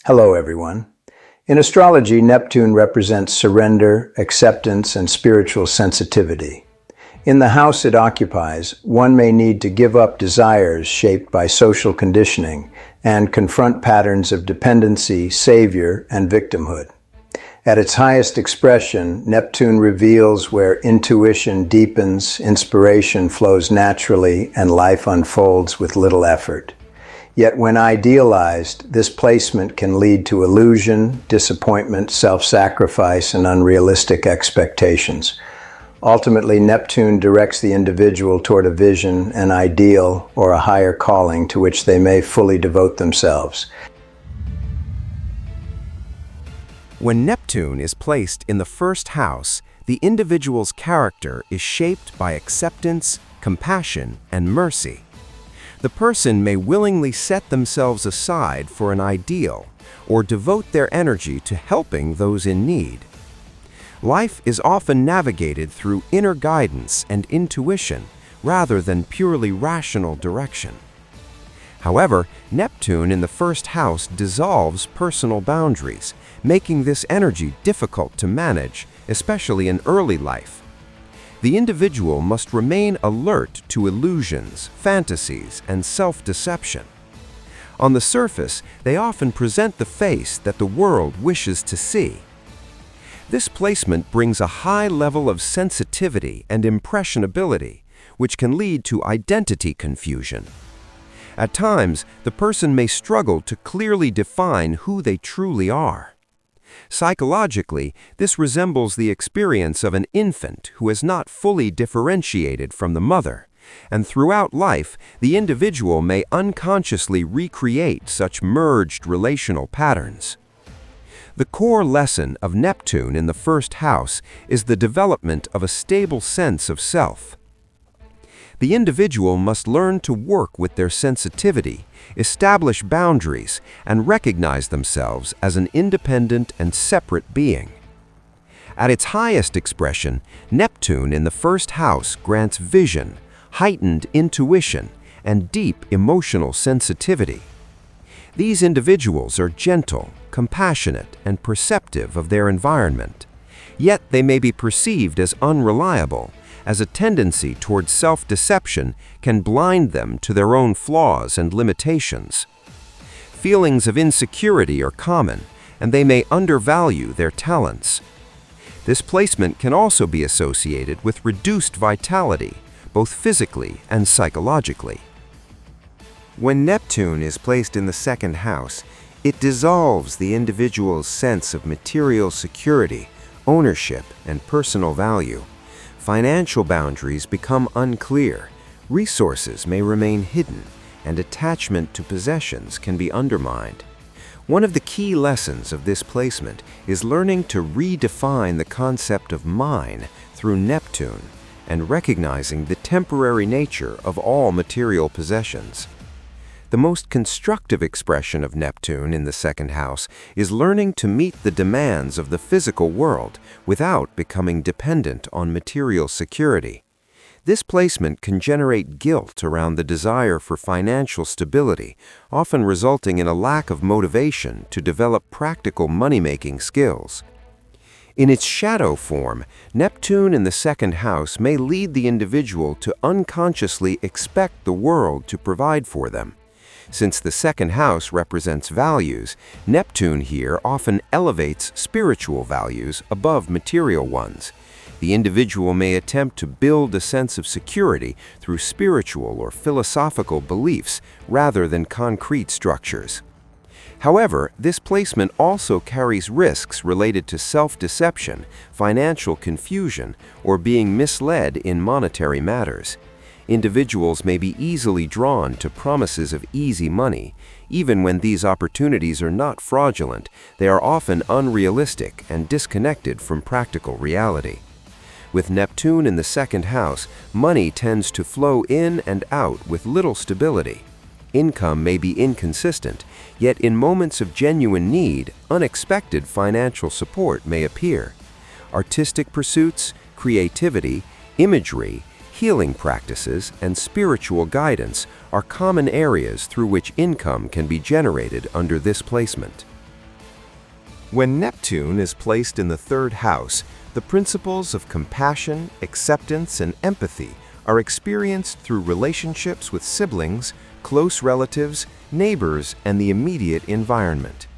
Hello, everyone. In astrology, Neptune represents surrender, acceptance, and spiritual sensitivity. In the house it occupies, one may need to give up desires shaped by social conditioning and confront patterns of dependency, savior, and victimhood. At its highest expression, Neptune reveals where intuition deepens, inspiration flows naturally, and life unfolds with little effort. Yet when idealized, this placement can lead to illusion, disappointment, self-sacrifice, and unrealistic expectations. Ultimately, Neptune directs the individual toward a vision, an ideal, or a higher calling to which they may fully devote themselves. When Neptune is placed in the first house, the individual's character is shaped by acceptance, compassion, and mercy. The person may willingly set themselves aside for an ideal or devote their energy to helping those in need. Life is often navigated through inner guidance and intuition rather than purely rational direction. However, Neptune in the first house dissolves personal boundaries, making this energy difficult to manage, especially in early life. The individual must remain alert to illusions, fantasies, and self-deception. On the surface, they often present the face that the world wishes to see. This placement brings a high level of sensitivity and impressionability, which can lead to identity confusion. At times, the person may struggle to clearly define who they truly are. Psychologically, this resembles the experience of an infant who has not fully differentiated from the mother, and throughout life, the individual may unconsciously recreate such merged relational patterns. The core lesson of Neptune in the first house is the development of a stable sense of self. The individual must learn to work with their sensitivity, establish boundaries, and recognize themselves as an independent and separate being. At its highest expression, Neptune in the first house grants vision, heightened intuition, and deep emotional sensitivity. These individuals are gentle, compassionate, and perceptive of their environment, yet they may be perceived as unreliable, as a tendency towards self-deception can blind them to their own flaws and limitations. Feelings of insecurity are common, and they may undervalue their talents. This placement can also be associated with reduced vitality, both physically and psychologically. When Neptune is placed in the second house, it dissolves the individual's sense of material security, ownership, and personal value. Financial boundaries become unclear, resources may remain hidden, and attachment to possessions can be undermined. One of the key lessons of this placement is learning to redefine the concept of mine through Neptune and recognizing the temporary nature of all material possessions. The most constructive expression of Neptune in the second house is learning to meet the demands of the physical world without becoming dependent on material security. This placement can generate guilt around the desire for financial stability, often resulting in a lack of motivation to develop practical money-making skills. In its shadow form, Neptune in the second house may lead the individual to unconsciously expect the world to provide for them. Since the second house represents values, Neptune here often elevates spiritual values above material ones. The individual may attempt to build a sense of security through spiritual or philosophical beliefs rather than concrete structures. However, this placement also carries risks related to self-deception, financial confusion, or being misled in monetary matters. Individuals may be easily drawn to promises of easy money. Even when these opportunities are not fraudulent, they are often unrealistic and disconnected from practical reality. With Neptune in the second house, money tends to flow in and out with little stability. Income may be inconsistent, yet in moments of genuine need, unexpected financial support may appear. Artistic pursuits, creativity, imagery, healing practices, and spiritual guidance are common areas through which income can be generated under this placement. When Neptune is placed in the third house, the principles of compassion, acceptance, and empathy are experienced through relationships with siblings, close relatives, neighbors, and the immediate environment.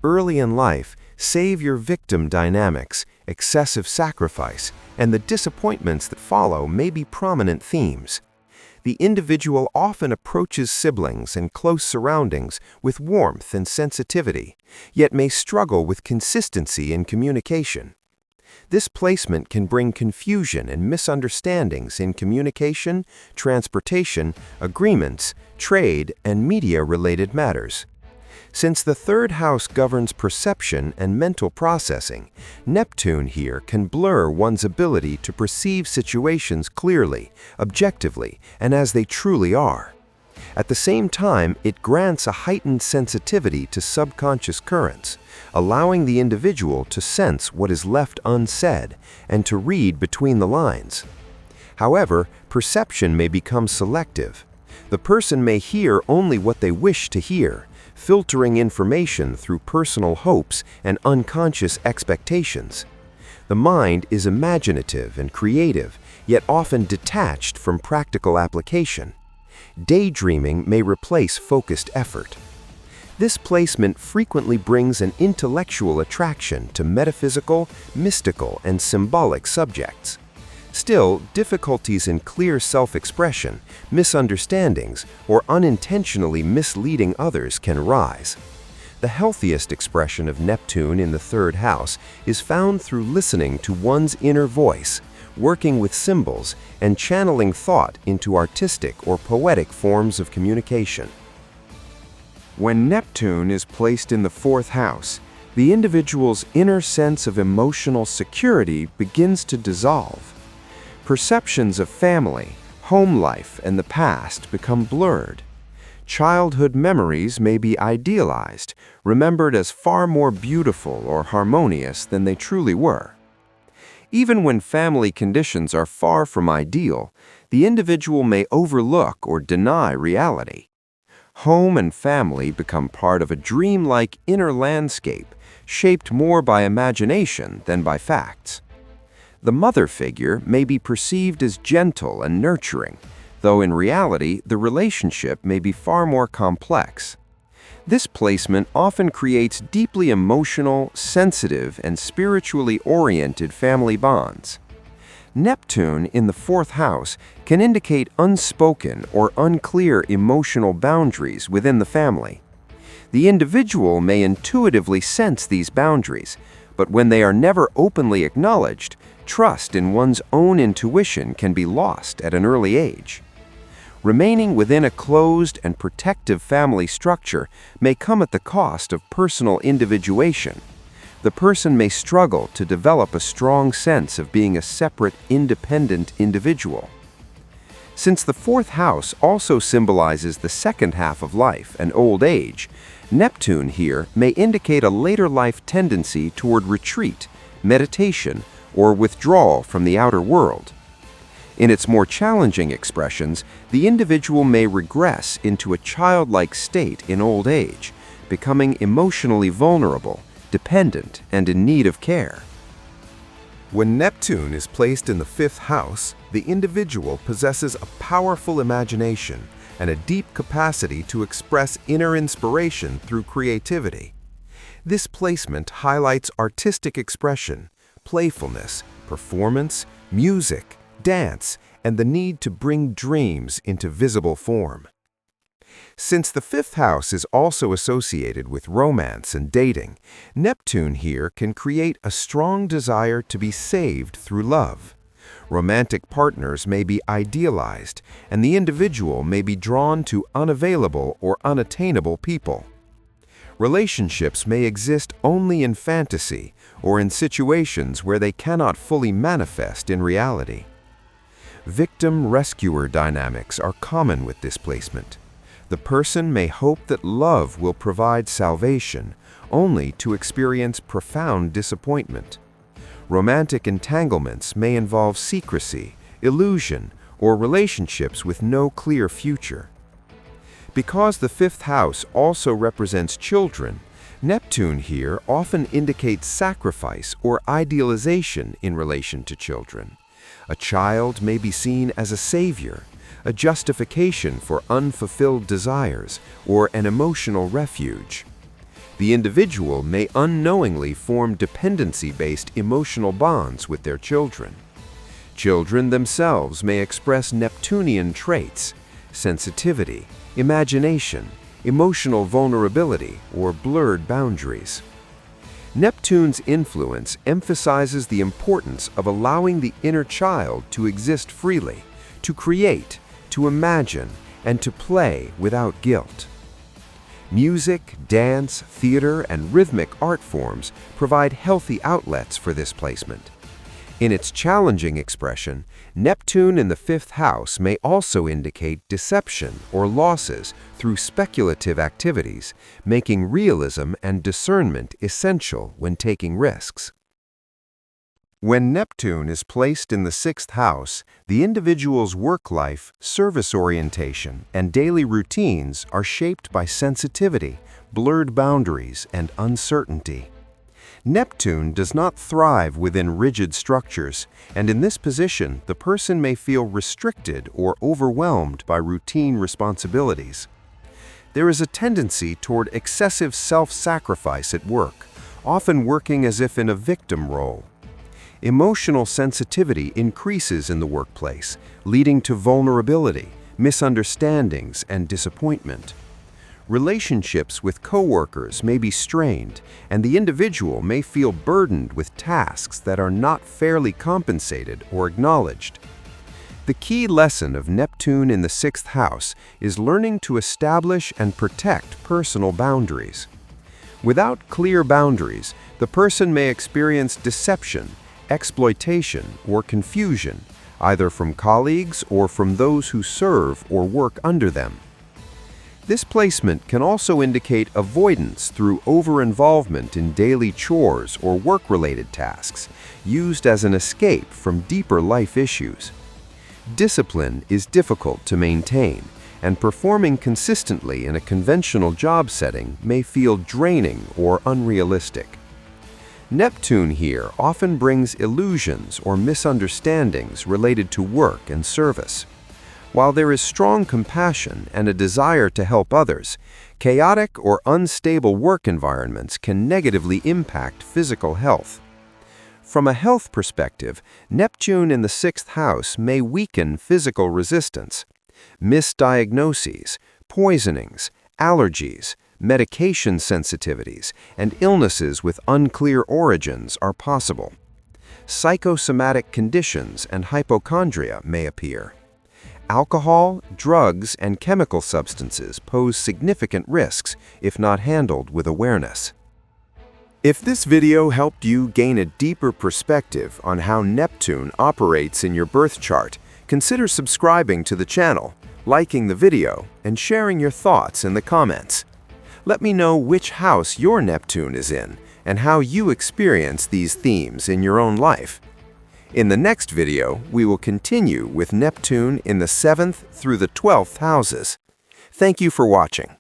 Early in life, savior-victim dynamics, excessive sacrifice, and the disappointments that follow may be prominent themes. The individual often approaches siblings and close surroundings with warmth and sensitivity, yet may struggle with consistency in communication. This placement can bring confusion and misunderstandings in communication, transportation, agreements, trade, and media-related matters. Since the third house governs perception and mental processing, Neptune here can blur one's ability to perceive situations clearly, objectively, and as they truly are. At the same time, it grants a heightened sensitivity to subconscious currents, allowing the individual to sense what is left unsaid and to read between the lines. However, perception may become selective. The person may hear only what they wish to hear, filtering information through personal hopes and unconscious expectations. The mind is imaginative and creative, yet often detached from practical application. Daydreaming may replace focused effort. This placement frequently brings an intellectual attraction to metaphysical, mystical, and symbolic subjects. Still, difficulties in clear self-expression, misunderstandings, or unintentionally misleading others can arise. The healthiest expression of Neptune in the third house is found through listening to one's inner voice, working with symbols, and channeling thought into artistic or poetic forms of communication. When Neptune is placed in the fourth house, the individual's inner sense of emotional security begins to dissolve. Perceptions of family, home life, and the past become blurred. Childhood memories may be idealized, remembered as far more beautiful or harmonious than they truly were. Even when family conditions are far from ideal, the individual may overlook or deny reality. Home and family become part of a dreamlike inner landscape, shaped more by imagination than by facts. The mother figure may be perceived as gentle and nurturing, though in reality the relationship may be far more complex. This placement often creates deeply emotional, sensitive, and spiritually oriented family bonds. Neptune in the fourth house can indicate unspoken or unclear emotional boundaries within the family. The individual may intuitively sense these boundaries, but when they are never openly acknowledged, trust in one's own intuition can be lost at an early age. Remaining within a closed and protective family structure may come at the cost of personal individuation. The person may struggle to develop a strong sense of being a separate, independent individual. Since the fourth house also symbolizes the second half of life and old age, Neptune here may indicate a later life tendency toward retreat, meditation, or withdrawal from the outer world. In its more challenging expressions, the individual may regress into a childlike state in old age, becoming emotionally vulnerable, dependent, and in need of care. When Neptune is placed in the fifth house, the individual possesses a powerful imagination and a deep capacity to express inner inspiration through creativity. This placement highlights artistic expression, playfulness, performance, music, dance, and the need to bring dreams into visible form. Since the fifth house is also associated with romance and dating, Neptune here can create a strong desire to be saved through love. Romantic partners may be idealized, and the individual may be drawn to unavailable or unattainable people. Relationships may exist only in fantasy or in situations where they cannot fully manifest in reality. Victim-rescuer dynamics are common with this placement. The person may hope that love will provide salvation, only to experience profound disappointment. Romantic entanglements may involve secrecy, illusion, or relationships with no clear future. Because the fifth house also represents children, Neptune here often indicates sacrifice or idealization in relation to children. A child may be seen as a savior, a justification for unfulfilled desires, or an emotional refuge. The individual may unknowingly form dependency-based emotional bonds with their children. Children themselves may express Neptunian traits, sensitivity, imagination, emotional vulnerability, or blurred boundaries. Neptune's influence emphasizes the importance of allowing the inner child to exist freely, to create, to imagine, and to play without guilt. Music, dance, theater, and rhythmic art forms provide healthy outlets for this placement. In its challenging expression, Neptune in the fifth house may also indicate deception or losses through speculative activities, making realism and discernment essential when taking risks. When Neptune is placed in the sixth house, the individual's work life, service orientation, and daily routines are shaped by sensitivity, blurred boundaries, and uncertainty. Neptune does not thrive within rigid structures, and in this position, the person may feel restricted or overwhelmed by routine responsibilities. There is a tendency toward excessive self-sacrifice at work, often working as if in a victim role. Emotional sensitivity increases in the workplace, leading to vulnerability, misunderstandings, and disappointment. Relationships with coworkers may be strained, and the individual may feel burdened with tasks that are not fairly compensated or acknowledged. The key lesson of Neptune in the sixth house is learning to establish and protect personal boundaries. Without clear boundaries, the person may experience deception, exploitation, or confusion, either from colleagues or from those who serve or work under them. This placement can also indicate avoidance through over-involvement in daily chores or work-related tasks, used as an escape from deeper life issues. Discipline is difficult to maintain, and performing consistently in a conventional job setting may feel draining or unrealistic. Neptune here often brings illusions or misunderstandings related to work and service. While there is strong compassion and a desire to help others, chaotic or unstable work environments can negatively impact physical health. From a health perspective, Neptune in the sixth house may weaken physical resistance. Misdiagnoses, poisonings, allergies, medication sensitivities, and illnesses with unclear origins are possible. Psychosomatic conditions and hypochondria may appear. Alcohol, drugs, and chemical substances pose significant risks if not handled with awareness. If this video helped you gain a deeper perspective on how Neptune operates in your birth chart, consider subscribing to the channel, liking the video, and sharing your thoughts in the comments. Let me know which house your Neptune is in and how you experience these themes in your own life. In the next video, we will continue with Neptune in the 7th through the 12th houses. Thank you for watching.